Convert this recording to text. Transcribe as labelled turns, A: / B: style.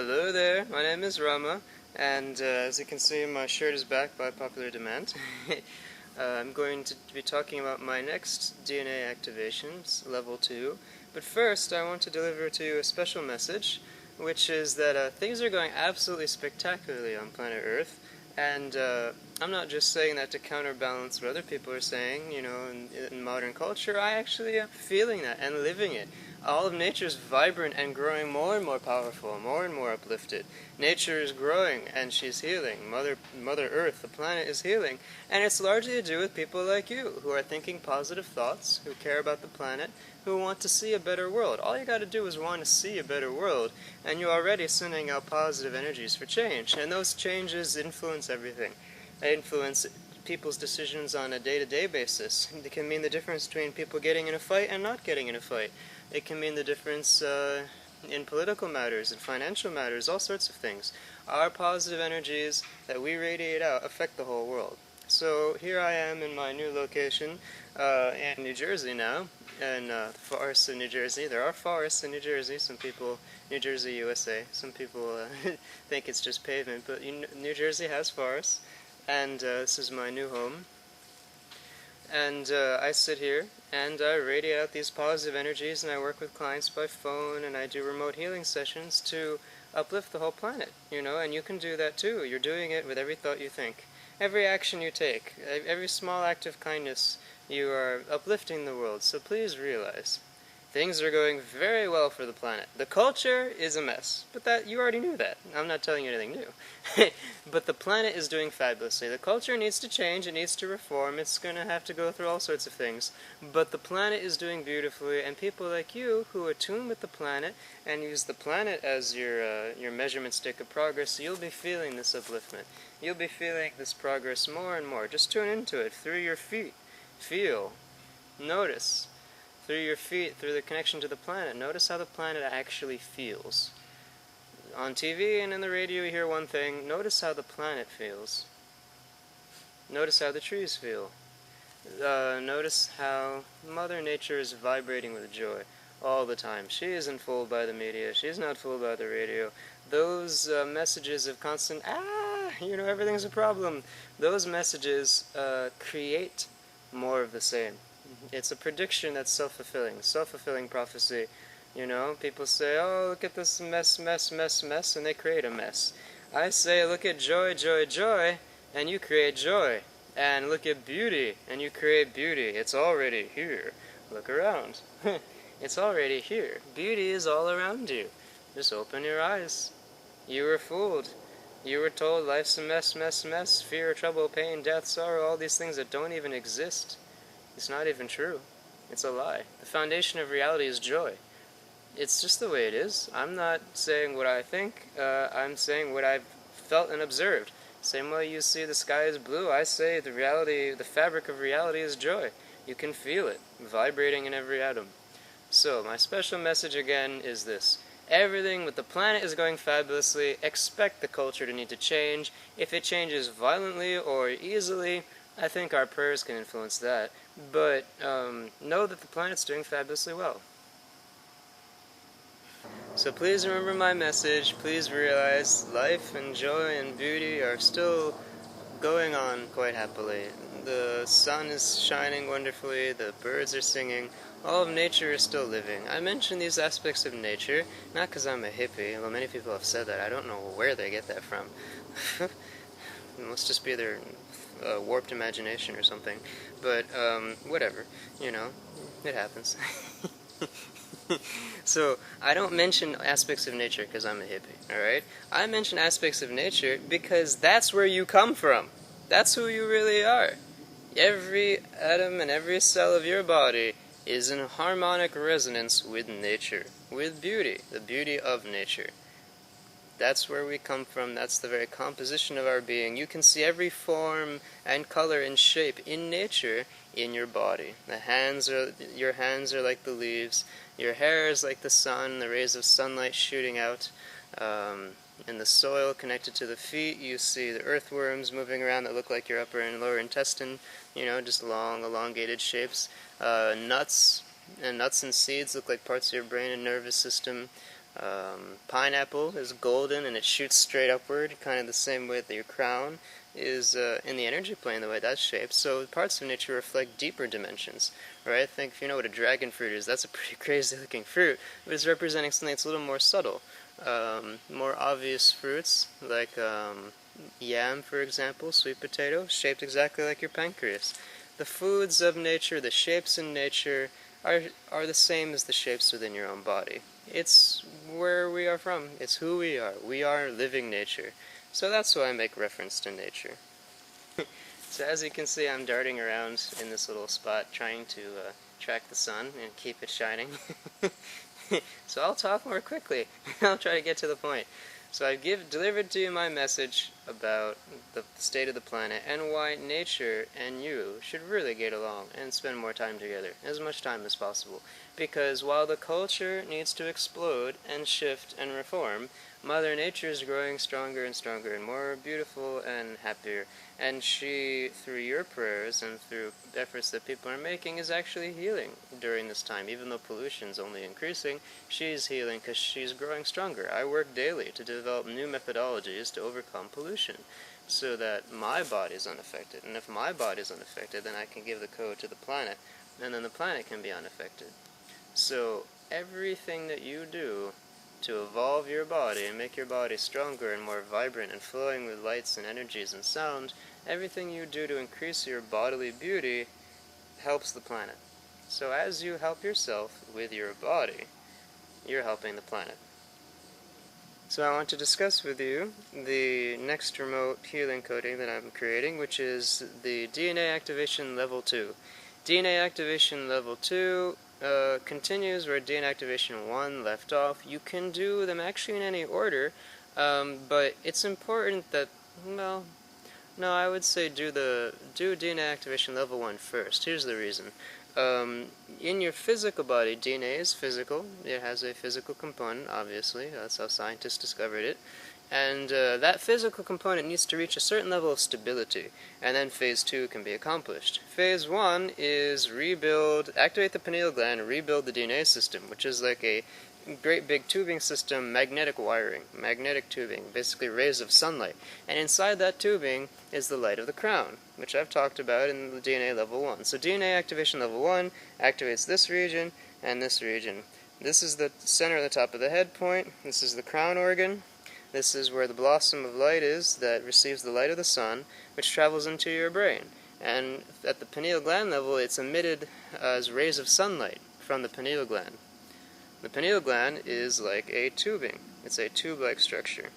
A: Hello there, my name is Rama, and as you can see, my shirt is back by popular demand. I'm going to be talking about my next DNA activations, level 2, but first I want to deliver to you a special message, which is that things are going absolutely spectacularly on planet Earth, and I'm not just saying that to counterbalance what other people are saying, in modern culture. I actually am feeling that and living it. All of nature is vibrant and growing more and more powerful, more and more uplifted. Nature is growing and she's healing. Mother Earth, the planet, is healing. And it's largely to do with people like you, who are thinking positive thoughts, who care about the planet, who want to see a better world. All you gotta do is want to see a better world, and you're already sending out positive energies for change. And those changes influence everything. They influence people's decisions on a day-to-day basis. They can mean the difference between people getting in a fight and not getting in a fight. It can mean the difference in political matters, in financial matters, all sorts of things. Our positive energies that we radiate out affect the whole world. So here I am in my new location in New Jersey now, in the forests of New Jersey. There are forests in New Jersey. Some people, New Jersey, USA, some people think it's just pavement, but New Jersey has forests, and this is my new home. And I sit here and I radiate out these positive energies, and I work with clients by phone, and I do remote healing sessions to uplift the whole planet, and you can do that too. You're doing it with every thought you think. Every action you take, every small act of kindness, you are uplifting the world. So please realize, things are going very well for the planet. The culture is a mess, but that you already knew that. I'm not telling you anything new. But the planet is doing fabulously. The culture needs to change, it needs to reform, it's going to have to go through all sorts of things. But the planet is doing beautifully, and people like you who attune with the planet and use the planet as your measurement stick of progress, you'll be feeling this upliftment. You'll be feeling this progress more and more. Just tune into it through your feet. Feel. Notice. Through your feet, through the connection to the planet. Notice how the planet actually feels. On TV and in the radio you hear one thing. Notice how the planet feels. Notice how the trees feel. Notice how Mother Nature is vibrating with joy all the time. She isn't fooled by the media. She's not fooled by the radio. Those messages of constant, everything's a problem. Those messages create more of the same. It's a prediction that's self-fulfilling prophecy. People say, oh, look at this mess, and they create a mess. I say, look at joy, joy, joy, and you create joy. And look at beauty, and you create beauty. It's already here. Look around. It's already here. Beauty is all around you. Just open your eyes. You were fooled. You were told life's a mess, fear, trouble, pain, death, sorrow, all these things that don't even exist. It's not even true. It's a lie. The foundation of reality is joy. It's just the way it is. I'm not saying what I think. I'm saying what I've felt and observed. Same way you see the sky is blue, I say the fabric of reality is joy. You can feel it, vibrating in every atom. So, my special message again is this. Everything with the planet is going fabulously. Expect the culture to need to change. If it changes violently or easily, I think our prayers can influence that. But know that the planet's doing fabulously well. So please remember my message. Please realize life and joy and beauty are still going on quite happily. The sun is shining wonderfully, the birds are singing, all of nature is still living. I mention these aspects of nature, not because I'm a hippie, although many people have said that. I don't know where they get that from. It must just be their warped imagination or something. But, whatever, it happens. So, I don't mention aspects of nature because I'm a hippie, alright? I mention aspects of nature because that's where you come from. That's who you really are. Every atom and every cell of your body is in harmonic resonance with nature, with beauty, the beauty of nature. That's where we come from. That's the very composition of our being. You can see every form and color and shape in nature in your body. Your hands are like the leaves. Your hair is like the sun, the rays of sunlight shooting out. In the soil connected to the feet, you see the earthworms moving around that look like your upper and lower intestine. Just long, elongated shapes. Nuts and seeds look like parts of your brain and nervous system. Pineapple is golden and it shoots straight upward, kind of the same way that your crown is in the energy plane, the way that's shaped. So parts of nature reflect deeper dimensions, right? I think if you know what a dragon fruit is, that's a pretty crazy looking fruit, but it's representing something that's a little more subtle. More obvious fruits, like yam, for example, sweet potato, shaped exactly like your pancreas. The foods of nature, the shapes in nature, are the same as the shapes within your own body. It's where we are from. It's who we are. We are living nature. So that's why I make reference to nature. So as you can see, I'm darting around in this little spot trying to track the sun and keep it shining. So I'll talk more quickly. I'll try to get to the point. So I've delivered to you my message about the state of the planet and why nature and you should really get along and spend more time together, as much time as possible. Because while the culture needs to explode and shift and reform, Mother Nature is growing stronger and stronger and more beautiful and happier. And she, through your prayers and through efforts that people are making, is actually healing during this time. Even though pollution's only increasing, she's healing because she's growing stronger. I work daily to develop new methodologies to overcome pollution so that my body's unaffected. And if my body's unaffected, then I can give the code to the planet, and then the planet can be unaffected. So everything that you do to evolve your body and make your body stronger and more vibrant and flowing with lights and energies and sound, everything you do to increase your bodily beauty helps the planet. So as you help yourself with your body, you're helping the planet. So I want to discuss with you the next remote healing coding that I'm creating, which is the DNA activation level 2. DNA activation level 2 continues where DNA activation 1 left off. You can do them actually in any order, but it's important that, well, no, I would say do DNA activation level 1 first. Here's the reason. In your physical body, DNA is physical. It has a physical component, obviously. That's how scientists discovered it. And that physical component needs to reach a certain level of stability, and then phase 2 can be accomplished. Phase 1 is activate the pineal gland and rebuild the DNA system, which is like a great big tubing system, magnetic wiring, magnetic tubing, basically rays of sunlight. And inside that tubing is the light of the crown, which I've talked about in the DNA level 1. So DNA activation level 1 activates this region and this region. This is the center of the top of the head point. This is the crown organ. This is where the blossom of light is that receives the light of the sun, which travels into your brain. And at the pineal gland level, it's emitted as rays of sunlight from the pineal gland. The pineal gland is like a tubing. It's a tube-like structure.